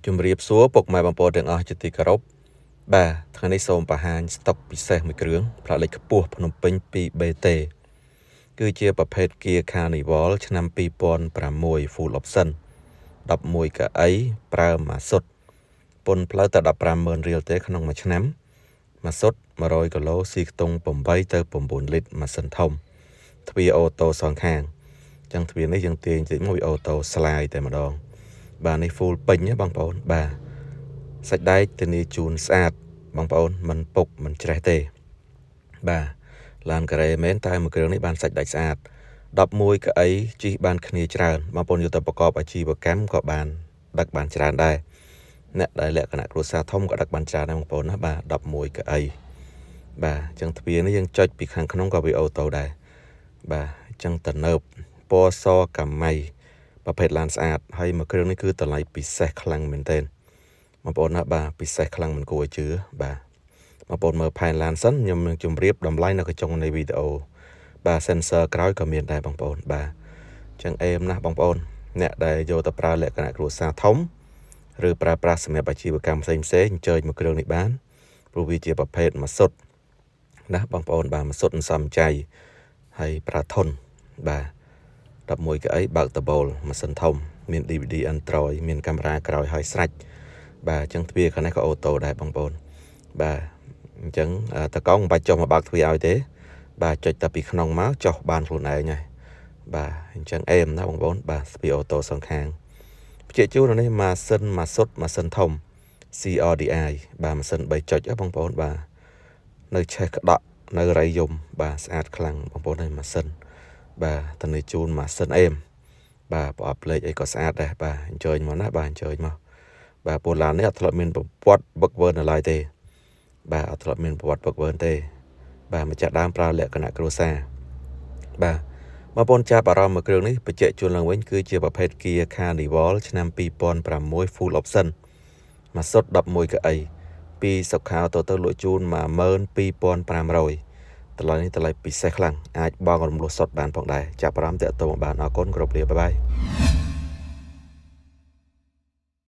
ជំរាបសួរពុកម៉ែបងប្អូនទាំងអស់ជាទីគោរពបាទថ្ងៃនេះសូមបង្ហាញស្តុកពិសេសមួយគ្រឿងផ្លាកលេខខ្ពស់ភ្នំពេញ 2BT គឺជាប្រភេទ Kia Carnival ឆ្នាំ2006 Full Option 11កៅអីប្រើម៉ាស៊ុតពន្ធផ្លូវតែ 15,000 រៀលទេក្នុងមួយឆ្នាំម៉ាស៊ុត100គីឡូស៊ីខ្ទង់8ទៅ9លីត្រម៉ាស៊ីនធំទ្វារអូតូសងខាងចឹងទ្វារនេះយើងទាញតិចមកវាអូតូស្លាយតែម្ដងបាទនេះ full ពេញណាបងប្អូនបាទសាច់ដែកធានាជូនស្អាតបងប្អូនមិនពុកមិនច្រេះទេបាទឡានការ៉េមែនតែមួយគ្រឿងនេះបានសាច់ដែកស្អាត11កៅអីជិះបានគ្នាច្រើនបងប្អូនយកទៅប្រកបអាជីវកម្មក៏បានដឹកបានច្រើនដែរអ្នកដែលលក្ខណៈគ្រួសារធំក៏ដឹកបានច្រើនដែរបងប្អូនណាបាទ11កៅអីបាទអញ្ចឹងទ្វារនេះយើងចុចពីខាងក្នុងក៏វាអូតូដែរបាទអញ្ចឹងតនើបពណ៌សកាម៉ៃប្រភេទឡានស្អាតហើយមួយគ្រឿងនេះគឺតម្លៃពិសេសខ្លាំងមែនទែនបងប្អូនណាបាទពិសេសខ្លាំងមិនគួរឲ្យជឿបាទបងប្អូនមើលផែនឡានសិនខ្ញុំនឹងជម្រាបតម្លៃនៅកញ្ចុងនៃវីដេអូបាទ sensor ក្រោយក៏មានដែរបងប្អូនបាទអញ្ចឹងអេមណាស់បងប្អូនអ្នកដែលយកទៅប្រើលក្ខណៈគ្រួសារធំឬប្រើប្រាស់សម្រាប់អាជីវកម្មផ្សេងអញ្ជើញមួយគ្រឿងនេះបានព្រោះវាជាប្រភេទម៉ាស៊ុតណាបងប្អូនបាទម៉ាស៊ុតសំចៃហើយប្រើធន់បាទ11កៅអីបើកដបូលម៉ាស៊ីនធំមាន DVD Android មានកាមេរ៉ាក្រោយហើយស្រេចបាទអញ្ចឹងទ្វារខាងនេះក៏អូតូដែរបងប្អូនបាទអញ្ចឹងតកង់មិនបាច់ចុះមកបើកទ្វារឲ្យទេបាទចុចតែពីក្នុងមកចុះបានខ្លួនឯងហើយបាទអញ្ចឹងអេមណាបងប្អូនបាទទ្វារអូតូសងខាងបញ្ជាក់ជូននេះម៉ាស៊ីនម៉ាស៊ុតម៉ាស៊ីនធំ CRDI បាទម៉ាស៊ីន3ចុចបងប្អូនបាទនៅឆេះក្តក់នៅរៃយំបាទស្អាតខ្លាំងបងប្អូនហើយម៉ាស៊ីនបាទតនីជូនម៉ាស៊ីនអេមបាទប្រអប់លេខអីក៏ស្អាតដែរបាទអញ្ជើញមកណាបាទអញ្ជើញមកបាទពូឡាននេះអត់ធ្លាប់មានប្រវត្តិវឹកវើនៅឡើយទេបាទអត់ធ្លាប់មានប្រវត្តិវឹកវើទេបាទម្ចាស់ដើមប្រើលក្ខណៈគ្រួសារបាទបងប្អូនចាប់អារម្មណ៍មួយគ្រឿងនេះបញ្ជាក់ជូនឡើងវិញគឺជាប្រភេទ Kia Carnival ឆ្នាំ2006 Full Option ម៉ាស៊ុត11កៅអីពីសុខាអូតូទៅលក់ជូន 12,500 តម្លៃនេះតម្លៃពិសេសខ្លាំងអាចបង់រំលោះសុទ្ធបានផងដែរចាប់អារម្មណ៍តាក់ទងបានអរគុណគ្រប់លាបាយបាយ